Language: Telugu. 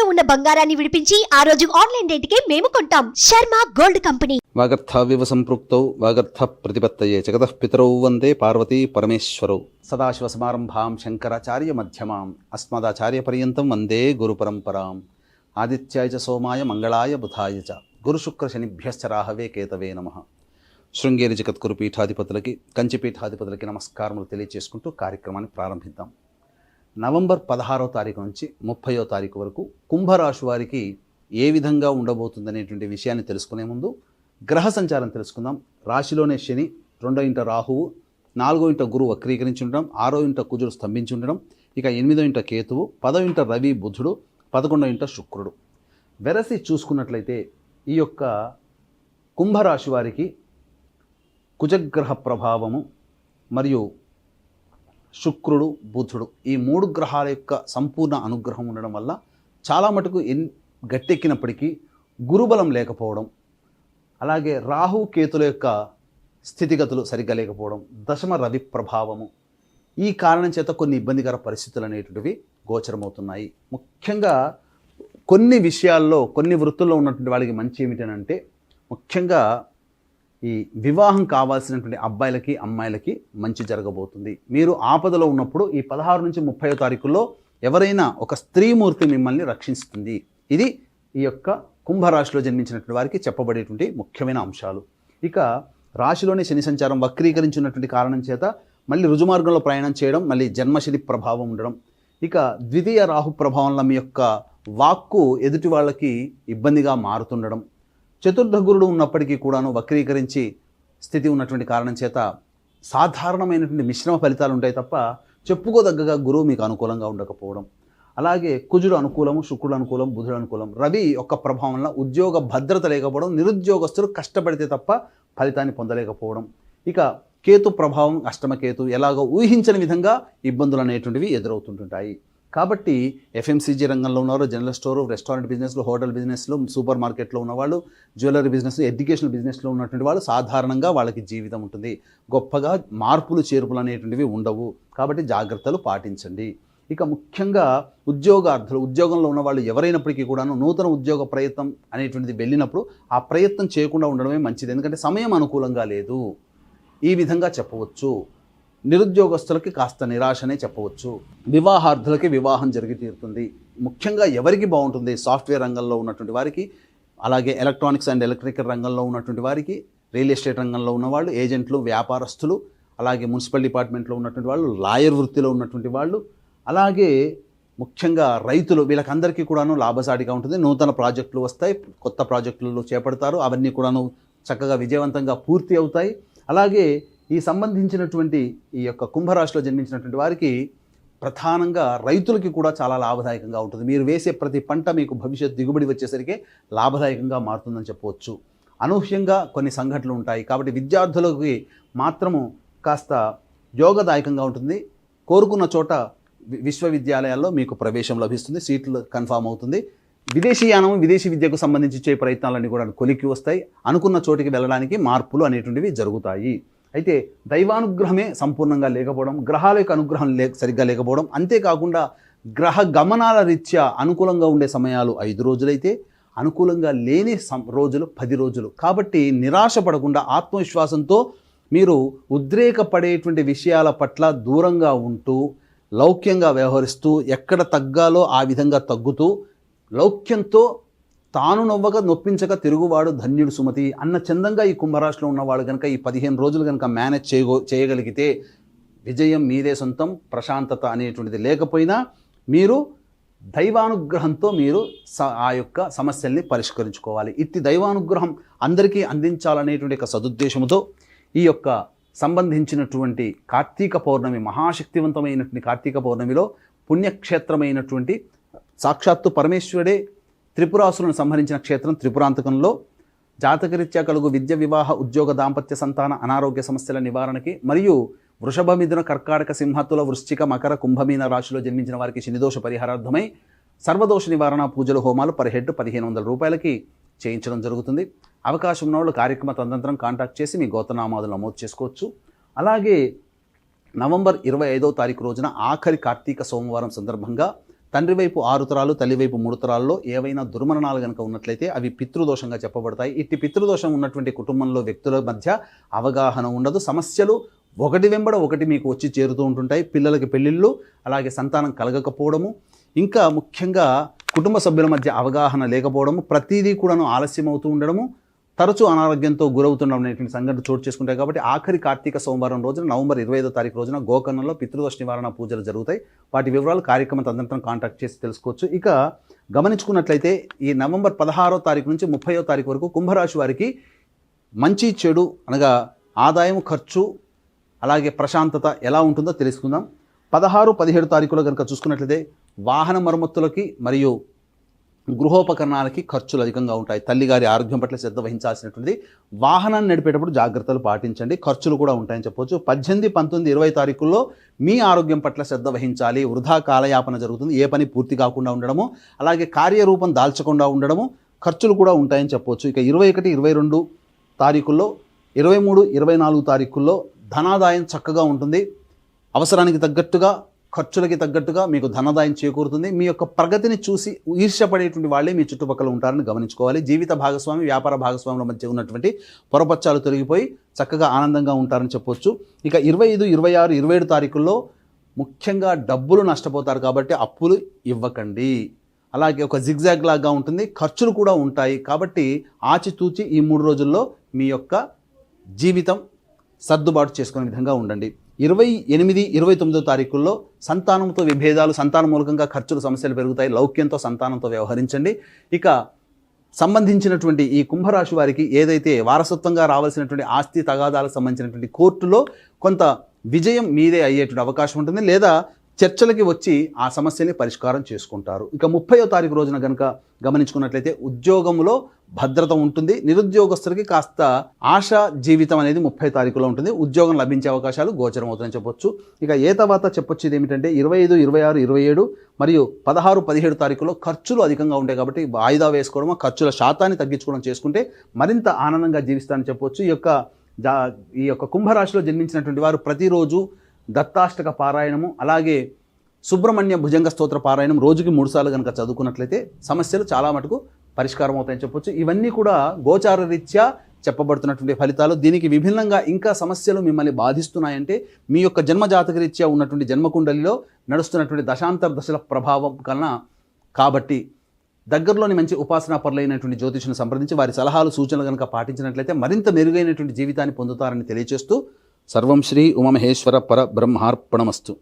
తాకట్టులో ఉన్న బంగారాన్ని విడిపించి ఆ రోజు ఆన్లైన్ రేటుకే మేము కొంటాం. Sharma gold company. వాగర్థావివ సంపృక్తౌ వాగర్థ ప్రతిపత్తయే జగతః పితరౌ వందే పార్వతీ పరమేశ్వరౌ. సదాశివసమారంభాం శంకరాచార్య మధ్యమాం అస్మదాచార్య పర్యంతం వందే గురు పరంపరాం. ఆదిత్యాయ చ సోమాయ మంగళాయ బుధాయ చ గురుశుక్ర శనిభ్యశ్చ రాహవే కేతవే నమః. శృంగేరి జగద్గురు పీఠాధిపతులకి కంచి పీఠాధిపతులకి నమస్కారములు తెలియజేసుకుంటూ కార్యక్రమాన్ని ప్రారంభిద్దాం. నవంబర్ 16వ తారీఖు నుంచి 30వ తారీఖు వరకు కుంభరాశి వారికి ఏ విధంగా ఉండబోతుందనేటువంటి విషయాన్ని తెలుసుకునే ముందు గ్రహ సంచారం తెలుసుకుందాం. రాశిలోనే శని, 2వ ఇంట రాహువు, 4వ ఇంట గురువు వక్రీకరించి ఉండడం, 6వ ఇంట కుజుడు స్తంభించి ఉండడం, ఇక 8వ ఇంట కేతువు, 10వ ఇంట రవి బుధుడు, 11వ ఇంట శుక్రుడు. వెరసి చూసుకున్నట్లయితే ఈ యొక్క కుంభరాశి వారికి కుజగ్రహ ప్రభావము మరియు శుక్రుడు, బుధుడు ఈ 3 గ్రహాల యొక్క సంపూర్ణ అనుగ్రహం ఉండడం వల్ల చాలా మటుకు గట్టెక్కినప్పటికీ గురుబలం లేకపోవడం, అలాగే రాహు కేతుల యొక్క స్థితిగతులు సరిగ్గా లేకపోవడం, దశమ రవి ప్రభావము, ఈ కారణం చేత కొన్ని ఇబ్బందికర పరిస్థితులు అనేటువంటివి గోచరమవుతున్నాయి. ముఖ్యంగా కొన్ని విషయాల్లో కొన్ని వృత్తుల్లో ఉన్నటువంటి వాళ్ళకి మంచి ఏమిటనంటే, ముఖ్యంగా ఈ వివాహం కావాల్సినటువంటి అబ్బాయిలకి అమ్మాయిలకి మంచి జరగబోతుంది. మీరు ఆపదలో ఉన్నప్పుడు ఈ 16 నుంచి 30వ తారీఖుల్లో ఎవరైనా ఒక స్త్రీమూర్తి మిమ్మల్ని రక్షిస్తుంది. ఇది ఈ యొక్క కుంభరాశిలో జన్మించినటువంటి వారికి చెప్పబడేటువంటి ముఖ్యమైన అంశాలు. ఇక రాశిలోని శని సంచారం వక్రీకరించినటువంటి కారణం చేత మళ్ళీ రుజుమార్గంలో ప్రయాణం చేయడం, మళ్ళీ జన్మశని ప్రభావం ఉండడం, ఇక ద్వితీయ రాహు ప్రభావంలో మీ యొక్క వాక్కు ఎదుటి వాళ్ళకి ఇబ్బందిగా మారుతుండడం, చతుర్థ గురుడు ఉన్నప్పటికీ కూడాను వక్రీకరించి స్థితి ఉన్నటువంటి కారణం చేత సాధారణమైనటువంటి మిశ్రమ ఫలితాలు ఉంటాయి తప్ప చెప్పుకోదగ్గగా గురువు మీకు అనుకూలంగా ఉండకపోవడం, అలాగే కుజుడు అనుకూలము, శుక్రుడు అనుకూలం, బుధుడు అనుకూలం, రవి యొక్క ప్రభావం వల్ల ఉద్యోగ భద్రత లేకపోవడం, నిరుద్యోగస్తులు కష్టపడితే తప్ప ఫలితాన్ని పొందలేకపోవడం, ఇక కేతు ప్రభావం అష్టమ కేతు ఎలాగో ఊహించని విధంగా ఇబ్బందులు అనేటువంటివి ఎదురవుతుంటుంటాయి. కాబట్టి ఎఫ్ఎంసీజీ రంగంలో ఉన్నవారు, జనరల్ స్టోరు, రెస్టారెంట్ బిజినెస్లు, హోటల్ బిజినెస్లు, సూపర్ మార్కెట్లో ఉన్నవాళ్ళు, జ్యువెలరీ బిజినెస్, ఎడ్యుకేషనల్ బిజినెస్లో ఉన్నటువంటి వాళ్ళు సాధారణంగా వాళ్ళకి జీవితం ఉంటుంది. గొప్పగా మార్పులు చేర్పులు అనేటువంటివి ఉండవు. కాబట్టి జాగ్రత్తలు పాటించండి. ఇక ముఖ్యంగా ఉద్యోగార్థులు, ఉద్యోగంలో ఉన్న వాళ్ళు ఎవరైనప్పటికీ కూడాను నూతన ఉద్యోగ ప్రయత్నం అనేటువంటిది వెళ్ళినప్పుడు ఆ ప్రయత్నం చేయకుండా ఉండడమే మంచిది. ఎందుకంటే సమయం అనుకూలంగా లేదు, ఈ విధంగా చెప్పవచ్చు. నిరుద్యోగస్తులకి కాస్త నిరాశనే చెప్పవచ్చు. వివాహార్థులకి వివాహం జరిగి తీరుతుంది. ముఖ్యంగా ఎవరికి బాగుంటుంది? సాఫ్ట్వేర్ రంగంలో ఉన్నటువంటి వారికి, అలాగే ఎలక్ట్రానిక్స్ అండ్ ఎలక్ట్రికల్ రంగంలో ఉన్నటువంటి వారికి, రియల్ ఎస్టేట్ రంగంలో ఉన్నవాళ్ళు, ఏజెంట్లు, వ్యాపారస్తులు, అలాగే మున్సిపల్ డిపార్ట్మెంట్లో ఉన్నటువంటి వాళ్ళు, లాయర్ వృత్తిలో ఉన్నటువంటి వాళ్ళు, అలాగే ముఖ్యంగా రైతులు, వీళ్ళకందరికీ కూడాను లాభసాటిగా ఉంటుంది. నూతన ప్రాజెక్టులు వస్తాయి, కొత్త ప్రాజెక్టులు చేపడతారు, అవన్నీ కూడాను చక్కగా విజయవంతంగా పూర్తి అవుతాయి. అలాగే ఈ సంబంధించినటువంటి ఈ యొక్క కుంభరాశిలో జన్మించినటువంటి వారికి ప్రధానంగా రైతులకి కూడా చాలా లాభదాయకంగా ఉంటుంది. మీరు వేసే ప్రతి పంట మీకు భవిష్యత్ దిగుబడి వచ్చేసరికి లాభదాయకంగా మారుతుందని చెప్పవచ్చు. అనూహ్యంగా కొన్ని సంఘటనలు ఉంటాయి. కాబట్టి విద్యార్థులకి మాత్రము కాస్త యోగదాయకంగా ఉంటుంది. కోరుకున్న చోట విశ్వవిద్యాలయాల్లో మీకు ప్రవేశం లభిస్తుంది, సీట్లు కన్ఫామ్ అవుతుంది. విదేశీయానం, విదేశీ విద్యకు సంబంధించి ఇచ్చే ప్రయత్నాలన్నీ కూడా కొలిక్కి వస్తాయి. అనుకున్న చోటికి వెళ్ళడానికి మార్పులు అనేటువంటివి జరుగుతాయి. అయితే దైవానుగ్రహమే సంపూర్ణంగా లేకపోవడం, గ్రహాల యొక్క అనుగ్రహం సరిగ్గా లేకపోవడం, అంతేకాకుండా గ్రహ గమనాల రీత్యా అనుకూలంగా ఉండే సమయాలు 5 రోజులైతే అనుకూలంగా లేని రోజులు 10 రోజులు. కాబట్టి నిరాశ పడకుండా ఆత్మవిశ్వాసంతో మీరు ఉద్రేకపడేటువంటి విషయాల పట్ల దూరంగా ఉంటూ, లౌక్యంగా వ్యవహరిస్తూ, ఎక్కడ తగ్గాలో ఆ విధంగా తగ్గుతూ, లౌక్యంతో తాను నవ్వక నొప్పించక తిరుగువాడు ధన్యుడు సుమతి అన్న చందంగా ఈ కుంభరాశిలో ఉన్నవాడు కనుక ఈ 15 రోజులు కనుక మేనేజ్ చేయగలిగితే విజయం మీదే సొంతం. ప్రశాంతత అనేటువంటిది లేకపోయినా మీరు దైవానుగ్రహంతో మీరు ఆ యొక్క సమస్యల్ని పరిష్కరించుకోవాలి. ఇట్టి దైవానుగ్రహం అందరికీ అందించాలనేటువంటి ఒక సదుద్దేశంతో ఈ యొక్క సంబంధించినటువంటి కార్తీక పౌర్ణమి, మహాశక్తివంతమైనటువంటి కార్తీక పౌర్ణమిలో పుణ్యక్షేత్రమైనటువంటి సాక్షాత్తు పరమేశ్వరుడే త్రిపురాసులను సంహరించిన క్షేత్రం త్రిపురాంతకంలో జాతకరీత్యా కలుగు విద్య, వివాహ, ఉద్యోగ, దాంపత్య, సంతాన, అనారోగ్య సమస్యల నివారణకి మరియు వృషభ, మిథున, కర్కాటక, సింహతుల, వృశ్చిక, మకర, కుంభమీన రాశిలో జన్మించిన వారికి శనిదోష పరిహారార్థమై సర్వదోష నివారణ పూజలు, హోమాలు పర్ హెడ్ 1500 రూపాయలకి చేయించడం జరుగుతుంది. అవకాశం ఉన్న వాళ్ళు కార్యక్రమ తదనంతరం కాంటాక్ట్ చేసి మీ గోత్రనామాదులు నమోదు చేసుకోవచ్చు. అలాగే నవంబర్ 25వ తారీఖు రోజున ఆఖరి కార్తీక సోమవారం సందర్భంగా తండ్రి వైపు 6 తరాలు, తల్లి వైపు 3 తరాల్లో ఏవైనా దుర్మరణాలు కనుక ఉన్నట్లయితే అవి పితృదోషంగా చెప్పబడతాయి. ఇట్టి పితృదోషం ఉన్నటువంటి కుటుంబంలో వ్యక్తుల మధ్య అవగాహన ఉండదు. సమస్యలు ఒకటి వెంబడ ఒకటి మీకు వచ్చి చేరుతూ ఉంటుంటాయి. పిల్లలకి పెళ్ళిళ్ళు, అలాగే సంతానం కలగకపోవడము, ఇంకా ముఖ్యంగా కుటుంబ సభ్యుల మధ్య అవగాహన లేకపోవడము, ప్రతిదీ కూడాను ఆలస్యం అవుతూ ఉండడము, తరచూ అనారోగ్యంతో గురవుతుండడం అనేటువంటి సంఘటన చోటు చేసుకుంటాయి. కాబట్టి ఆఖరి కార్తీక సోమవారం రోజున నవంబర్ 25వ తారీఖు రోజున గోకర్ణంలో పితృదోష నివారణ పూజలు జరుగుతాయి. వాటి వివరాలు కార్యక్రమం తదనంతరం కాంటాక్ట్ చేసి తెలుసుకోవచ్చు. ఇక గమనించుకున్నట్లయితే ఈ నవంబర్ 16వ తారీఖు నుంచి 30వ తారీఖు వరకు కుంభరాశి వారికి మంచి చెడు అనగా ఆదాయం, ఖర్చు, అలాగే ప్రశాంతత ఎలా ఉంటుందో తెలుసుకుందాం. 16, 17 తారీఖులో కనుక చూసుకున్నట్లయితే వాహన మరమ్మతులకి మరియు గృహోపకరణాలకి ఖర్చులు అధికంగా ఉంటాయి. తల్లిగారి ఆరోగ్యం పట్ల శ్రద్ధ వహించాల్సినటువంటిది. వాహనాన్ని నడిపేటప్పుడు జాగ్రత్తలు పాటించండి, ఖర్చులు కూడా ఉంటాయని చెప్పవచ్చు. 18, 19, 20 తారీఖుల్లో మీ ఆరోగ్యం పట్ల శ్రద్ధ వహించాలి. వృధా కాలయాపన జరుగుతుంది. ఏ పని పూర్తి కాకుండా ఉండడము, అలాగే కార్యరూపం దాల్చకుండా ఉండడము, ఖర్చులు కూడా ఉంటాయని చెప్పవచ్చు. ఇక 21, 22 తారీఖుల్లో, 23, 24 తారీఖుల్లో ధనాదాయం చక్కగా ఉంటుంది. అవసరానికి తగ్గట్టుగా, ఖర్చులకి తగ్గట్టుగా మీకు ధనాదాయం చేకూరుతుంది. మీ యొక్క ప్రగతిని చూసి ఈర్ష్యపడేటువంటి వాళ్ళే మీ చుట్టుపక్కల ఉంటారని గమనించుకోవాలి. జీవిత భాగస్వామి, వ్యాపార భాగస్వాముల మధ్య ఉన్నటువంటి పొరపచ్చాలు తొలగిపోయి చక్కగా ఆనందంగా ఉంటారని చెప్పొచ్చు. ఇక 25, 26, 27 తారీఖుల్లో ముఖ్యంగా డబ్బులు నష్టపోతారు కాబట్టి అప్పులు ఇవ్వకండి. అలాగే ఒక జిగ్జాగ్ లాగా ఉంటుంది, ఖర్చులు కూడా ఉంటాయి. కాబట్టి ఆచితూచి ఈ 3 రోజుల్లో మీ యొక్క జీవితం సర్దుబాటు చేసుకునే విధంగా ఉండండి. 28, 29 తారీఖుల్లో సంతానంతో విభేదాలు, సంతానం మూలకంగా ఖర్చులు, సమస్యలు పెరుగుతాయి. లౌక్యంతో సంతానంతో వ్యవహరించండి. ఇక సంబంధించినటువంటి ఈ కుంభరాశి వారికి ఏదైతే వారసత్వంగా రావాల్సినటువంటి ఆస్తి తగాదాలకు సంబంధించినటువంటి కోర్టులో కొంత విజయం మీదే అయ్యేటువంటి అవకాశం ఉంటుంది, లేదా చర్చలకి వచ్చి ఆ సమస్యని పరిష్కారం చేసుకుంటారు. ఇక 30వ తారీఖు రోజున కనుక గమనించుకున్నట్లయితే ఉద్యోగంలో భద్రత ఉంటుంది. నిరుద్యోగస్తులకి కాస్త ఆశా జీవితం అనేది 30 తారీఖులో ఉంటుంది. ఉద్యోగం లభించే అవకాశాలు గోచరం అవుతుందని చెప్పొచ్చు. ఇక ఏ తర్వాత చెప్పొచ్చేది ఏమిటంటే 25, 26, 27 మరియు 16, 17 తారీఖులో ఖర్చులు అధికంగా ఉంటాయి. కాబట్టి వాయిదా వేసుకోవడం, ఖర్చుల శాతాన్ని తగ్గించుకోవడం చేసుకుంటే మరింత ఆనందంగా జీవిస్తారని చెప్పొచ్చు. ఈ యొక్క కుంభరాశిలో జన్మించినటువంటి వారు ప్రతిరోజు దత్తాష్టక పారాయణము, అలాగే సుబ్రహ్మణ్య భుజంగ స్తోత్ర పారాయణం రోజుకి 3 సార్లు కనుక చదువుకున్నట్లయితే సమస్యలు చాలా మటుకు పరిష్కారం అవుతాయని చెప్పొచ్చు. ఇవన్నీ కూడా గోచార రీత్యా చెప్పబడుతున్నటువంటి ఫలితాలు. దీనికి విభిన్నంగా ఇంకా సమస్యలు మిమ్మల్ని బాధిస్తున్నాయంటే మీ యొక్క జన్మజాతక రీత్యా ఉన్నటువంటి జన్మకుండలిలో నడుస్తున్నటువంటి దశాంతర దశల ప్రభావం కన్నా కాబట్టి దగ్గరలోని మంచి ఉపాసనా పరులైనటువంటి జ్యోతిషుని సంప్రదించి వారి సలహాలు, సూచనలు కనుక పాటించినట్లయితే మరింత మెరుగైనటువంటి జీవితాన్ని పొందుతారని తెలియజేస్తూ సర్వం శ్రీ ఉమామహేశ్వర పర బ్రహ్మార్పణమస్తు.